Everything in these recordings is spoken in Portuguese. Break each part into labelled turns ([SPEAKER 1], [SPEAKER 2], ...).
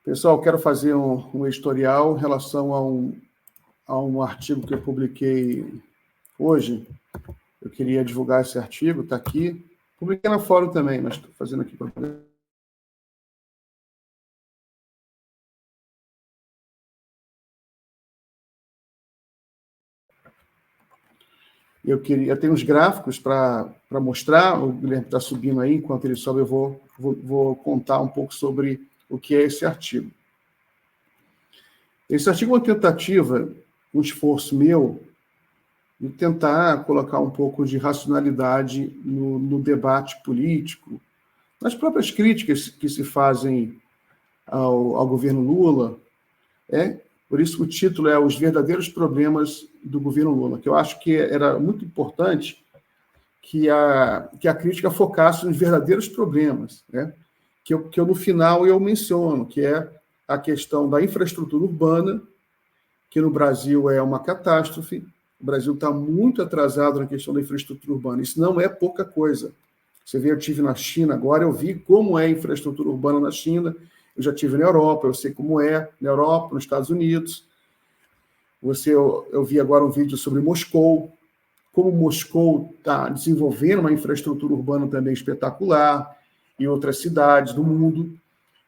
[SPEAKER 1] Pessoal, quero fazer um editorial em relação a um artigo que eu publiquei hoje. Eu queria divulgar esse artigo, está aqui. Publiquei na Fórum também, mas estou fazendo aqui para poder. Eu tenho uns gráficos para mostrar, o Guilherme está subindo aí, enquanto ele sobe eu vou contar um pouco sobre o que é esse artigo. Esse artigo é uma tentativa, um esforço meu, de tentar colocar um pouco de racionalidade no debate político, nas próprias críticas que se fazem ao governo Lula. Por isso o título é Os Verdadeiros Problemas do Governo Lula, que eu acho que era muito importante que a crítica focasse nos verdadeiros problemas, né? que eu no final eu menciono, que é a questão da infraestrutura urbana, que no Brasil é uma catástrofe. O Brasil está muito atrasado na questão da infraestrutura urbana. Isso não é pouca coisa. Você vê, eu estive na China agora, eu vi como é a infraestrutura urbana na China, eu já estive na Europa, eu sei como é na Europa, nos Estados Unidos. Eu vi agora um vídeo sobre Moscou, como Moscou está desenvolvendo uma infraestrutura urbana também espetacular, e outras cidades do mundo.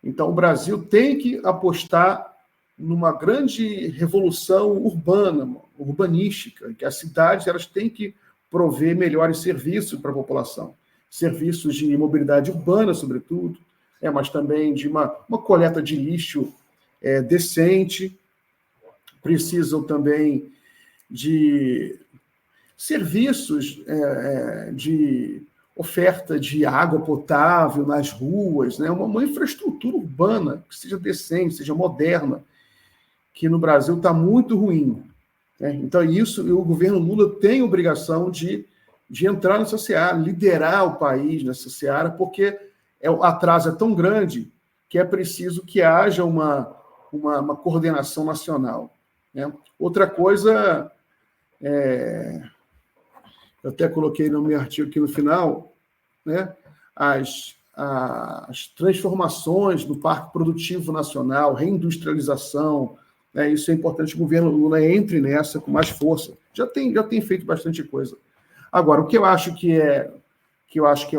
[SPEAKER 1] Então, o Brasil tem que apostar numa grande revolução urbana, urbanística, que as cidades elas têm que prover melhores serviços para a população. Serviços de mobilidade urbana, sobretudo, mas também de uma coleta de lixo decente. Precisam também de serviços de oferta de água potável nas ruas, né? Uma infraestrutura urbana que seja decente, seja moderna, que no Brasil está muito ruim. Né? Então, o governo Lula tem obrigação de entrar nessa seara, liderar o país nessa seara, porque o atraso é tão grande que é preciso que haja uma coordenação nacional. Né? Outra coisa, eu até coloquei no meu artigo aqui no final, né? As transformações do Parque Produtivo Nacional, reindustrialização, né? Isso é importante que o governo Lula entre nessa com mais força. Já tem feito bastante coisa. Agora, o que eu acho que é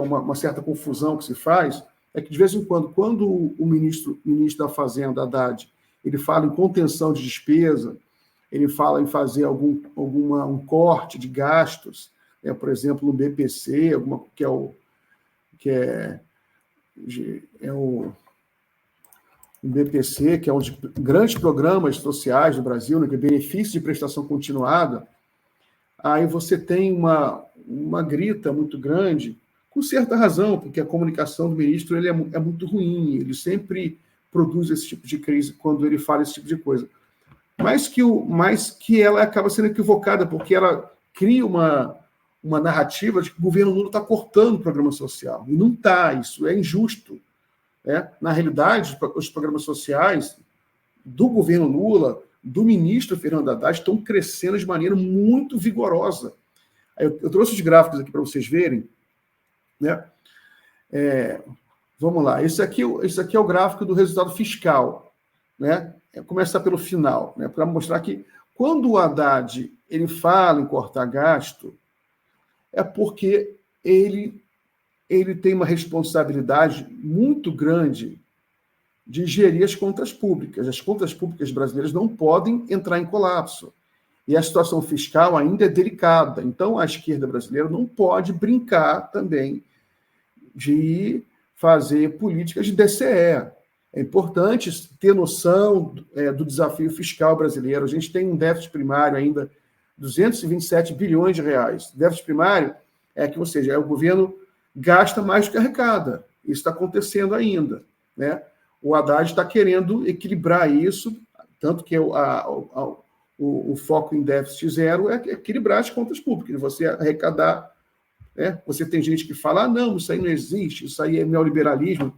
[SPEAKER 1] uma certa confusão que se faz é que, de vez em quando o ministro da Fazenda, Haddad, ele fala em contenção de despesa, ele fala em fazer um corte de gastos, por exemplo, no BPC, o BPC, que é um dos grandes programas sociais do Brasil, né, que é benefício de prestação continuada. Aí você tem uma grita muito grande, com certa razão, porque a comunicação do ministro ele é muito ruim, ele sempre produz esse tipo de crise quando ele fala esse tipo de coisa. Mas que ela acaba sendo equivocada, porque ela cria uma narrativa de que o governo Lula está cortando o programa social. E não está, isso é injusto. Né? Na realidade, os programas sociais do governo Lula, do ministro Fernando Haddad, estão crescendo de maneira muito vigorosa. Eu trouxe os gráficos aqui para vocês verem. Né? Vamos lá. Esse aqui é o gráfico do resultado fiscal. Né? Começar pelo final, né? Para mostrar que quando o Haddad ele fala em cortar gasto, é porque ele tem uma responsabilidade muito grande de gerir as contas públicas. As contas públicas brasileiras não podem entrar em colapso. E a situação fiscal ainda é delicada. Então, a esquerda brasileira não pode brincar também de fazer políticas de DCE. É importante ter noção do desafio fiscal brasileiro. A gente tem um déficit primário ainda, 227 bilhões de reais. Déficit primário ou seja, o governo gasta mais do que arrecada. Isso está acontecendo ainda. Né? O Haddad está querendo equilibrar isso, tanto que o foco em déficit zero é equilibrar as contas públicas, você arrecadar. Né? Você tem gente que fala, não, isso aí não existe, isso aí é neoliberalismo.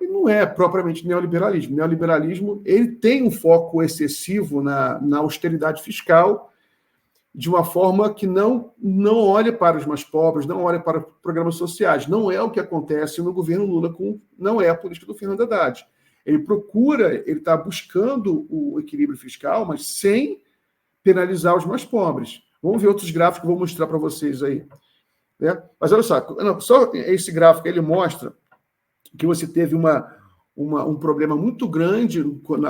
[SPEAKER 1] E não é propriamente neoliberalismo. O neoliberalismo ele tem um foco excessivo na austeridade fiscal, de uma forma que não olha para os mais pobres, não olha para programas sociais. Não é o que acontece no governo Lula, não é a política do Fernando Haddad. Ele está buscando o equilíbrio fiscal, mas sem penalizar os mais pobres. Vamos ver outros gráficos que eu vou mostrar para vocês aí. Né? Mas olha só esse gráfico ele mostra que você teve um problema muito grande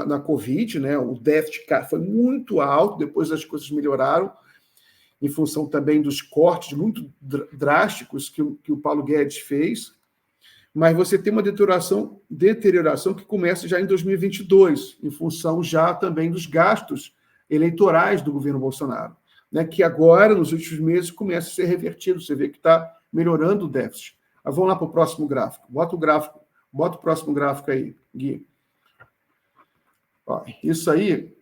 [SPEAKER 1] na Covid, né? O déficit foi muito alto, depois as coisas melhoraram, em função também dos cortes muito drásticos que o Paulo Guedes fez, mas você tem uma deterioração que começa já em 2022, em função já também dos gastos eleitorais do governo Bolsonaro, né? Que agora, nos últimos meses, começa a ser revertido, você vê que está melhorando o déficit. Mas vamos lá para o próximo gráfico. Bota o próximo gráfico aí, Gui. Ó, isso aí,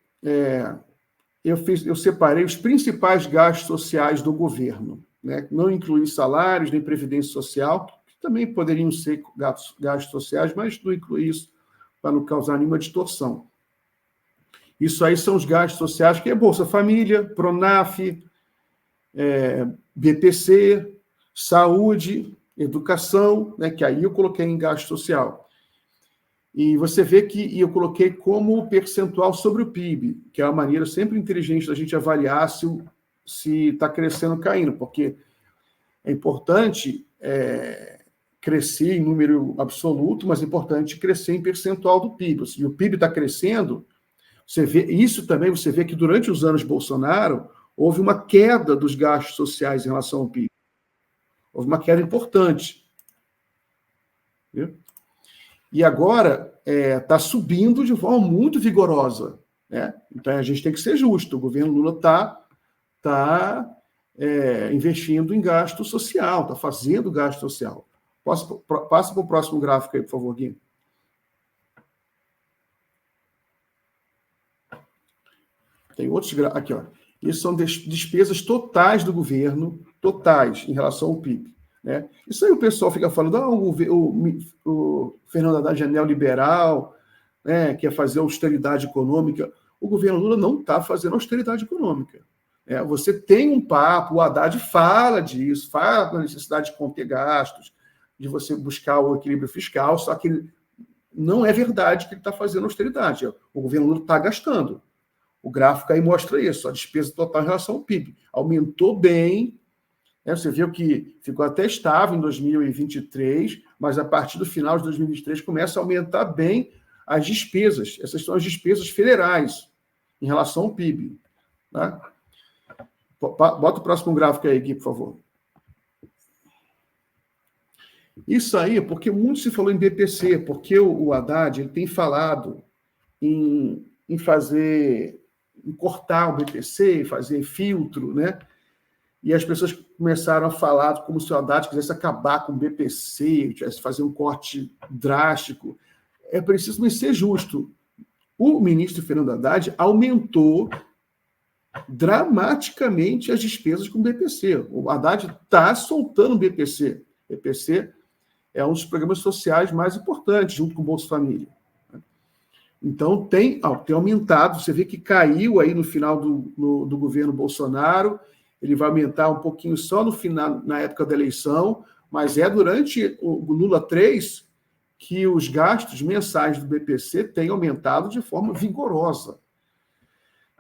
[SPEAKER 1] eu separei os principais gastos sociais do governo, né? Não incluí salários, nem previdência social, que também poderiam ser gastos sociais, mas não incluí isso para não causar nenhuma distorção. Isso aí são os gastos sociais, que é Bolsa Família, Pronaf, BPC, saúde, educação, né, que aí eu coloquei em gasto social. E você vê que eu coloquei como percentual sobre o PIB, que é uma maneira sempre inteligente da gente avaliar se está crescendo ou caindo, porque é importante crescer em número absoluto, mas é importante crescer em percentual do PIB. Se o PIB está crescendo, você vê que durante os anos Bolsonaro houve uma queda dos gastos sociais em relação ao PIB. Houve uma queda importante. Viu? E agora está subindo de forma muito vigorosa. Né? Então, a gente tem que ser justo. O governo Lula está investindo em gasto social, está fazendo gasto social. Passa para o próximo gráfico aí, por favor, Gui. Tem outros gráficos. Aqui, ó. Isso são despesas totais do governo, totais, em relação ao PIB. Né? Isso aí o pessoal fica falando, o Fernando Haddad é neoliberal, né, quer fazer austeridade econômica. O governo Lula não está fazendo austeridade econômica. Você tem um papo, o Haddad fala disso, fala da necessidade de conter gastos, de você buscar o equilíbrio fiscal, só que não é verdade que ele está fazendo austeridade. O governo Lula está gastando. O gráfico aí mostra isso, a despesa total em relação ao PIB. Aumentou bem, né? Você viu que ficou até estável em 2023, mas a partir do final de 2023 começa a aumentar bem as despesas. Essas são as despesas federais em relação ao PIB. Tá? Bota o próximo gráfico aí, Gui, por favor. Isso aí, porque muito se falou em BPC, porque o Haddad ele tem falado em cortar o BPC, fazer filtro, né? E as pessoas começaram a falar como se o Haddad quisesse acabar com o BPC, quisesse fazer um corte drástico. É preciso ser justo. O ministro Fernando Haddad aumentou dramaticamente as despesas com o BPC. O Haddad está soltando o BPC. O BPC é um dos programas sociais mais importantes, junto com o Bolsa Família. Então, tem aumentado. Você vê que caiu aí no final do governo Bolsonaro. Ele vai aumentar um pouquinho só no final, na época da eleição, mas durante o Lula 3 que os gastos mensais do BPC têm aumentado de forma vigorosa.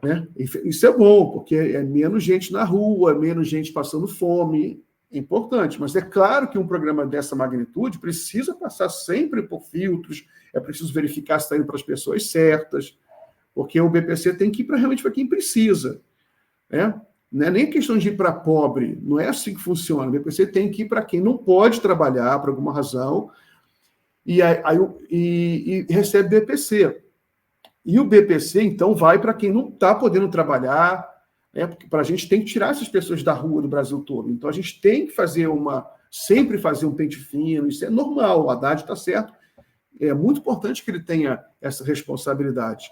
[SPEAKER 1] Né? Isso é bom, porque é menos gente na rua, é menos gente passando fome, é importante. Mas é claro que um programa dessa magnitude precisa passar sempre por filtros, é preciso verificar se está indo para as pessoas certas, porque o BPC tem que ir realmente para quem precisa. Né? Não é nem questão de ir para pobre, não é assim que funciona. O BPC tem que ir para quem não pode trabalhar por alguma razão e recebe BPC. E o BPC, então, vai para quem não está podendo trabalhar, né? Porque a gente tem que tirar essas pessoas da rua do Brasil todo. Então, a gente tem que sempre fazer um pente fino, isso é normal, o Haddad está certo. É muito importante que ele tenha essa responsabilidade.